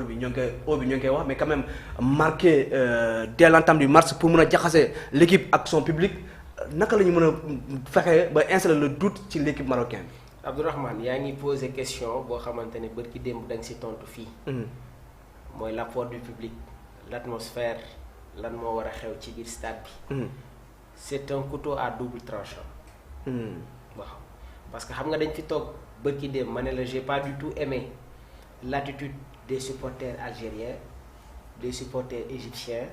bi ñoo ngi koy wax mais quand même marqué dès l'entame du match pour mën a jaxase l'équipe ak son public naka la ñu mën a fexe ba installer le doute ci l'équipe marocaine bi. Abdourahmane yaa ngi posé question boo xamante ne bërki démb da nga si tontu fii. mooy l'apport du public l'atmosphère lan moo war a xew ci biir stade bi. c'est un couteau à double tranchant. waaw parce que xam nga dañ fi toog bërki démb ma ne la j'ai pas du tout aimé l'attitude des supporters algériens, des supporters égyptiens,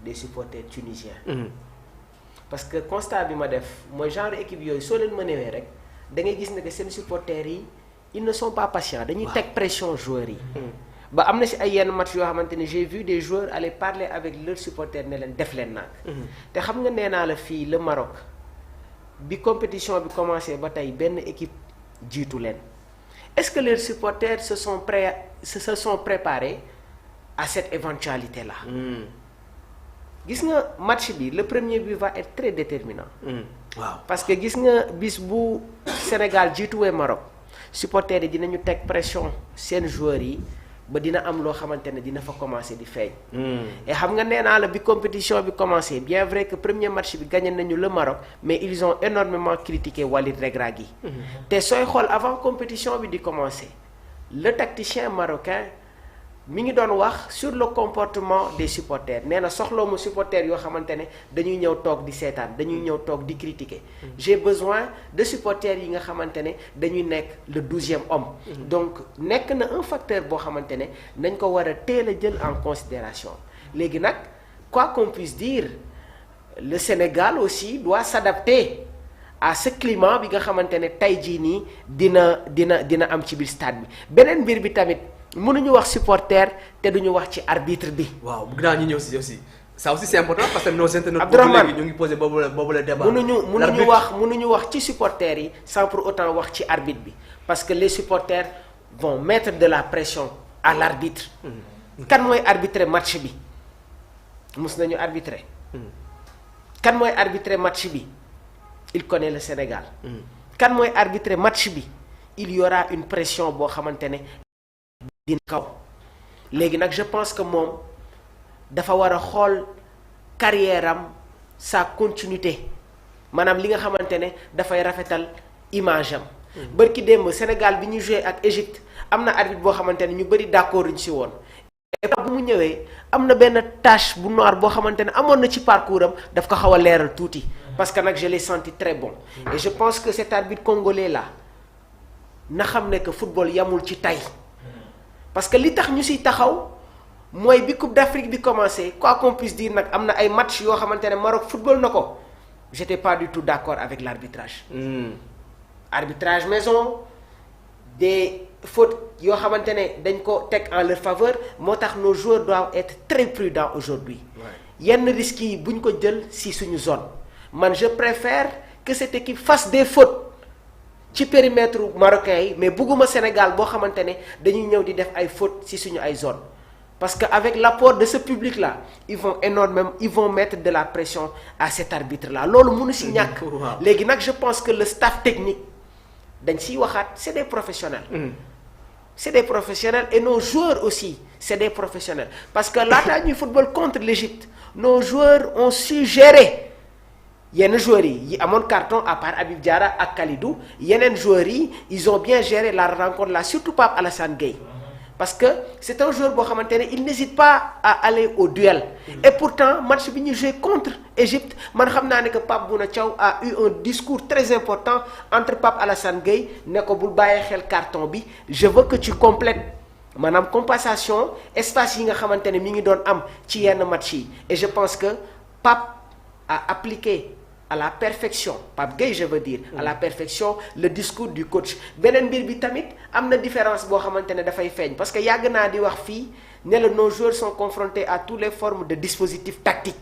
des supporters tunisiens. Parce que constat bi ma def mooy genre équipe yooyu soo leen mënewee rek da ngay gis ne que seen supporters yi ils ne sont pas patients dañuy teg pression joueurs yi. ba am na si ay yenn match yoo xamante ne j'ai vu des joueurs aller parler avec leurs supporters ne leen def leen nag. te xam nga nee naa la fii le Maroc bi compétition bi commencé ba tey benn équipe jiitu leen. Est-ce que les supporters se sont préparés à cette éventualité-là? Gis nga match bi le premier but va être très déterminant. Waaw parce que gis nga bis bu Sénégal jiituwee Maroc supporters yi dinañu teg pression seen joueurs yi ba dina am loo xamante ne dina fa commencer di feeñ. et xam nga nee naa la bi compétition bi commencé bien vrai que premier match bi gagné nañu le Maroc mais ils ont énormément critiqué Walid Regragui. te sooy xool avant compétition bi di commencer le tacticien marocain mi ngi doon wax sur le comportement des supporters nee na soxloo mu supporters yoo xamante ne dañuy ñëw toog di seetaan dañuy ñëw toog di critiquer. j'ai besoin de supporters yi nga xamante ne dañuy nekk le 12e homme. donc nekk na un facteur boo xamante ne nañ ko war a teel a jël en considération léegi nag quoi qu'on puisse dire le Sénégal aussi doit s'adapter à ce climat bi nga xamante ne tey jii nii dina am ci biir stade bi beneen mbir bi tamit. mënuñu wax supporter te duñu wax ci arbitre bi. waaw bëgg naa ñu ñëw si aussi ça aussi c'est important parce que nos internautes Abdourahmane ñu ngi posé boobu le débat. mënuñu wax ci supporters yi sans pour autant wax ci arbitre bi parce que les supporters vont mettre de la pression à l'arbitre. kan mooy arbitrer match bi mus nañu arbitrer. kan mooy arbitrer match bi il connaît le Sénégal. kan mooy arbitrer match bi il y aura une pression boo xamante ne. dina kaw léegi nag je pense que moom dafa war a xool carrière am sa continuité maanaam li nga xamante ne dafay rafetal image am. bërki démb Sénégal bi ñu joué ak Égypte am na arbitre boo xamante ne ñu bëri d'accord ñu si woon. et bu mu ñëwee am na benn tache bu noir boo xamante ne amoon na ci parcours am daf ko xaw a leeral tuuti parce que nag je l'ai senti très bon. et je pense que cet arbitre congolais là na xam ne que football yamul ci tay parce que li tax ñu siy taxaw mooy bi Coupe d'Afrique bi commencé quoi qu'on puisse dire nag am na ay match yoo xamante ne Maroc football na ko j'étais pas du tout d'accord avec l'arbitrage. Arbitrage maison des fautes yoo xamante ne dañ ko teg en leur faveur moo tax nos joueurs doivent être très prudents aujourd'hui. yenn risques yi bu ñu ko jël si suñu zone man je préfère que cette équipe fasse des fautes. ci périmètre marocain yi mais bugguma Sénégal boo xamante ne dañuy ñëw di def ay fautes ci suñu ay zones parce que avec l'apport de ce public là ils vont mettre de la pression à cet arbitre là loolu mënu ci ñàkk. léegi nag je pense que le staff technique dañ ciy waxaat c'est des professionnels. c'est des professionnels et nos joueurs aussi c'est des professionnels parce que laataa ñuy football contre l'Égypte nos joueurs ont su gérer. yenn joueurs yi amoon carton à part Habib Diarra ak Kalidou yeneen joueurs yi ils ont bien géré la rencontre là surtout Pape Alassane Gueye parce que c'est un joueur boo xamante ne il n'hésite pas à aller au duel et pourtant match bi ñu joué contre Égypte man xam naa ne que Pape Bouna Thiaw a eu un discours très important entre Pape Alassane Gueye ne ko bul bàyyee xel carton bi je veux que tu complètes maanaam compensation espace yi nga xamante ne mi ngi doon am ci yenn match yi et je pense que Pape a appliqué à la perfection Pape Gueye je veux dire à la perfection le discours du coach beneen mbir bi tamit am na différence boo xamante ne dafay feeñ parce que yàgg naa di wax fii ne la nos joueurs sont confrontés à toutes les formes de dispositifs tactiques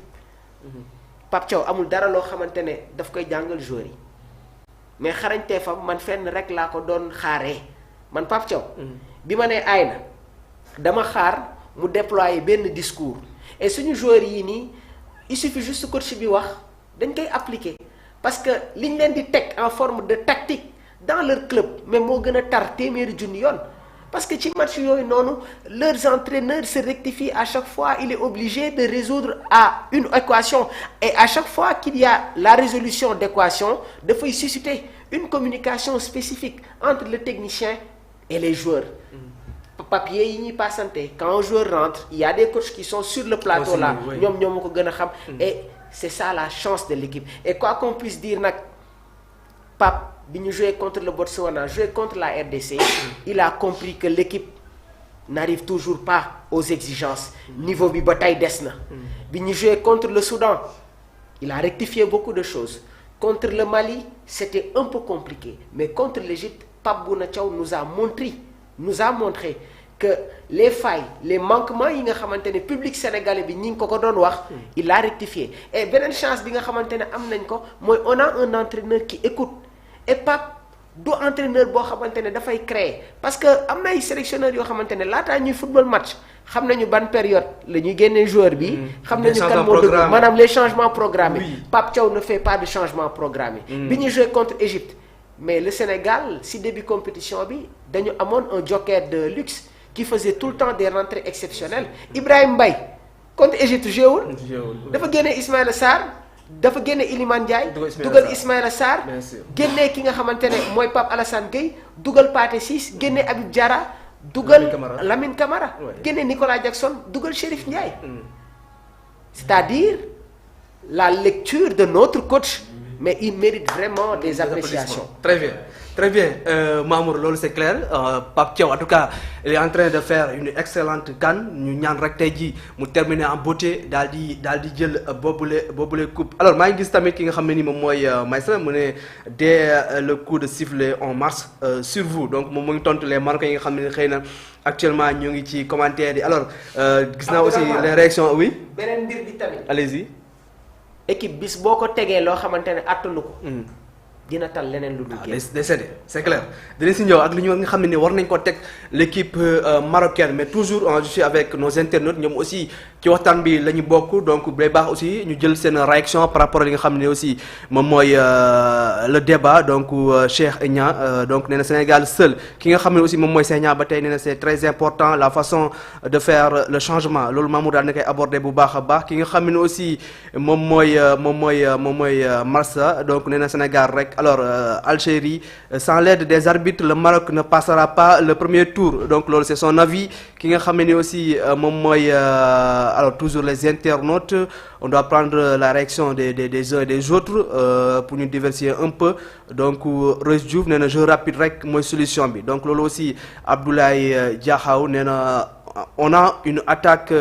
Pape Thiaw amul dara loo xamante ne daf koy jàngal joueurs yi mais xarañteefam man fenn rek laa ko doon xaaree man Pape Thiaw bi ma nee aay na dama xaar mu déployer benn discours et suñu joueurs yii nii il suffit juste coach bi wax dañ koy appliquer parce que liñ leen di teg en forme de tactique dans leur club mais moo gën a tar téeméeri junni yoon parce que ci match yooyu noonu leurs entraîneurs se rectifient à chaque fois, il est obligé de résoudre à une équation, et à chaque fois qu'il y a la résolution d'équation dafay susciter une communication spécifique entre le technicien et les joueurs. Papier yi ñuy passante, quand un joueur rentre, il y a des coachs qui sont sur le plateau là, ñoom ñoo ko gën a xam, et c'est ça la chance de l'équipe. Et quoi qu'on puisse dire nag, Pape bi ñu joué contre le Botswana, joué contre la RDC, il a compris que l'équipe n'arrive toujours pas aux exigences. Niveau bi ba tey des na. Bi ñu joué contre le Soudan, il a rectifié beaucoup de choses. Contre le Mali, c'était un peu compliqué, mais contre l'Égypte, Pape Bouna Thiaw nous a montré que les failles, les manquements yi nga xamante ne public sénégalais bi ñi ngi ko doon wax, il a rectifié. Et beneen chance bi nga xamante ne am nañ ko mooy on a un entraîneur qui écoute. Et Pape du entraîneur boo xamante ne dafay créer, parce que am na ay sélectionneurs yoo xamante ne laataa ñuy football match xam nañu ban période la ñuy génnee joueur bi. xam nañu kan moo dëgg maanaam les changements programmés. Oui. Pape Thiaw ne fait pas de changement programmé. Bi ñu joué contre Égypte, mais le Sénégal si début compétition bi dañu amoon un joker de luxe qui faisait tout le temps des rentrées exceptionnelles. Ibrahima Mbaye contre Égypte joué dafa génne Ismaïla Sarr. dafa génne Iliman Ndiaye dugal Ismaïla Sarr génne ki nga xamante ne mooy Pape Alassane Gueye dugal Pathé Ciss génne Habib Diarra dugal Lamine Camara génne Nicolas Jackson dugal Chérif Ndiaye. C'est-à-dire la lecture de notre coach, mais il mérite vraiment des appréciations. Très bien Mamour, loolu c'est clair. Pape Thiaw en tout cas il est en train de faire une excellente CAN, ñu ñaan rek tey jii mu terminer en beauté daal di jël boobule coupe. Alors maa ngi gis tamit ki nga xam ne ni moom mooy Maïssa mu ne dès le coup de sifflet on marche sur vous, donc moom mu ngi tontu les Marocains yi nga xam ne xëy na actuellement ñu ngi ci commentaire yi. Alors gis naa aussi les réactions. Oui, beneen mbir bi tamit allez-y. Équipe bis boo ko tegee loo xamante ne attanu ko dina tal leneen lu dul décédé, c'est clair. dinañ si ñëw ak li ñu nga xam ne ni war nañ ko teg l'équipe marocaine, mais toujours je suis avec nos internautes, ñoom aussi ci waxtaan bi la ñu bokk, donc day baax aussi ñu jël seen réaction par rapport à li nga xam ne aussi moom mooy le débat. Donc Cheikh Niang donc nee na Sénégal seul, ki nga xam ne aussi moom mooy Cheikh Niang ba tey nee na c'est très important la façon de faire le changement, loolu Mamour daal na koy aborder bu baax a baax. Ki nga xam ne aussi moom mooy Marsa, donc nee na Sénégal rek. Alors Algérie, sans l'aide des arbitres le Maroc ne passera pas le premier tour, donc loolu c'est son avis. Ki nga xam ne aussi moom mooy alors toujours les internautes, on doit prendre la réaction des uns et des autres pour nous diversifier un peu. Donc Reus Diouf nee na jeu rapide rek mooy solution bi, donc loolu aussi Abdoulaye Diakhaw nee na on a une attaque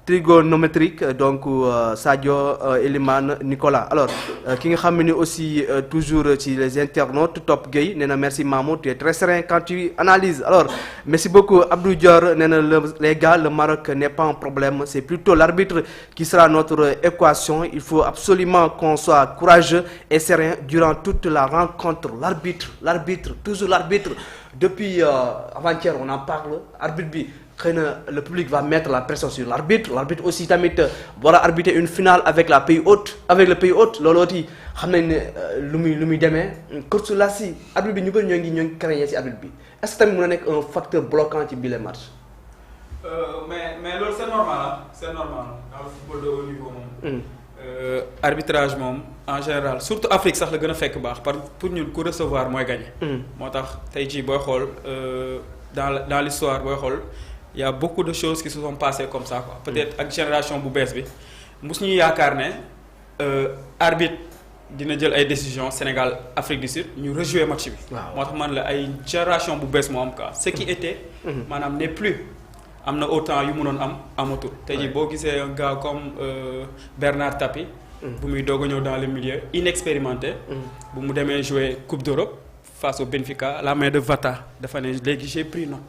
trigonométrique, donc Sadio, Eliman, Nicolas. Alors ki nga xam ne aussi toujours ci les internautes Top Gueye nee na merci Mamour, tu es très serein quand tu analyses. Alors merci beaucoup Abdou Dior nee na les gars, le Maroc n'est pas un problème, c'est plutôt l'arbitre qui sera notre équation. Il faut absolument qu'on soit courageux et serein durant toute la rencontre. L'arbitre, toujours l'arbitre. Depuis avant-hier on en parle, arbitre bi xëy na le public va mettre la pression sur l'arbitre aussi tamit war a arbitrer une finale avec le pays hôte loolu aussi xam nañ ne lu muy demee course la si arbitre bi ñu bëri ñoo ngi créé ci arbitre bi. Est-ce que tamit mën na nekk un facteur bloquant ci bile match? mais loolu c'est normal dans le football de haut niveau moom. Arbitrage moom en général surtout Afrique sax la gën a fekk baax pour ñun ku recevoir mooy gagner. moo tax tey jii booy xool dans l'histoire booy xool. Il y a beaucoup de choses qui se sont passées comme ça quoi. Peut-être ak génération bu bees bi mos ñu yaakaar ne arbitre dina jël ay décisions Sénégal Afrique du Sud ñu rejouer match bi. moo tax man la ay génération bu bees moo am quoi. Ce qui était maanaam n'est plus am na autant yu mënoon amatul. tey jii boo gisee un gars comme Bernard Tapie. bu muy doog a ñëw dans le milieu inexpérimenté. bu mu demee jouer Coupe d'Europe face au Benfica, la main de Vata dafa ne léegi j'ai pris note.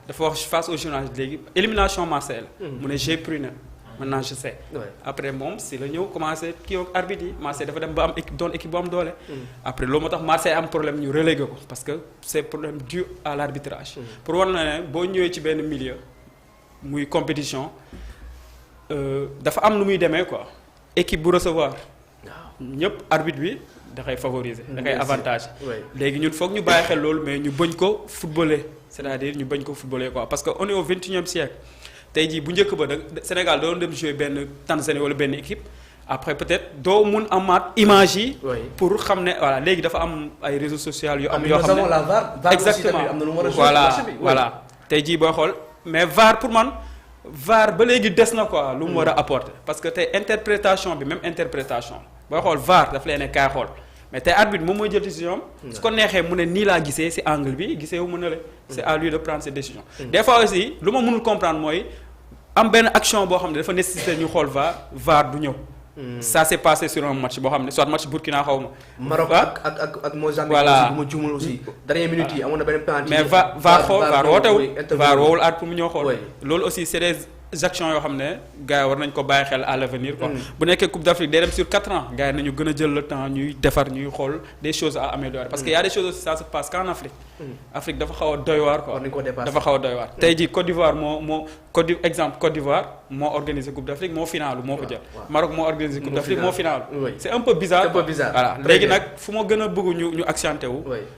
dafa wax face au journaliste léegi élimination Marseille la. mu ne j'ai pris note maintenant je sais. après moom si la ñëw commencé kii ak arbitre yi Marseille dafa dem ba am équipe bu am doole. après loolu moo tax Marseille am problème ñu relégué ko parce que c'est problème dû à l'arbitrage. pour war na ne boo ñëwee ci benn milieu muy compétition dafa am nu muy demee quoi équipe bu recevoir ñëpp arbitre bi da koy favoriser. da koy avantage. oui. léegi ñun foog ñu bàyyi xel loolu mais ñu bañ ko footballer c'est-à-dire ñu bañ ko footballer quoi parce que on est au 21e siècle tey jii bu njëkk ba Sénégal doon dem jouer benn Tanzanie wala benn équipe après peut-être doo mun amaat image yi. pour xam ne voilà léegi dafa am ay réseaux sociaux yu am. yoo xam ne la VAR exactement am na lu mu war a jouer voilà tey jii booy xool mais VAR pour man. VAR ba léegi des na quoi lu mu war a apporter parce que tey interprétation bi même interprétation booy xool VAR daf leen ne kaay xool mais tey arbitre moom mooy jël décision su ko neexee mu ne nii laa gisee ci angle bi gisee wu mu ne la c'est à lui de prendre ses décisions des fois aussi lu ma mënul comprendre mooy am benn action boo xam ne dafa nécessité ñu xool VAR du ñëw ça s'est passé sur un match boo xam ne soit match Burkina xaw ma Maroc ak Mozambique voilà bu ma juumul aussi dernière minute yi amoon na benn penalty mais VAR wootewul VAR woowul at pour mu ñëw xool loolu aussi c'est des actions yoo xam ne gars yi war nañ ko bàyyi xel à l'avenir quoi bu nekkee Coupe d'Afrique day dem sur 4 ans gars yi nañu gën a jël le temps ñuy defar ñuy xool des choses à améliorer parce que y a des choses aussi ça se passe qu'en Afrique Afrique dafa xaw a doy waar quoi dafa xaw a doy waar tey jii Côte d'Ivoire moo Côte d'Ivoire moo organisé Coupe d'Afrique moo finaalu moo ko jël Maroc moo organisé Coupe d'Afrique moo finaalu c'est un peu bizarre voilà léegi nag fu ma gën a bëgg ñu accenté wu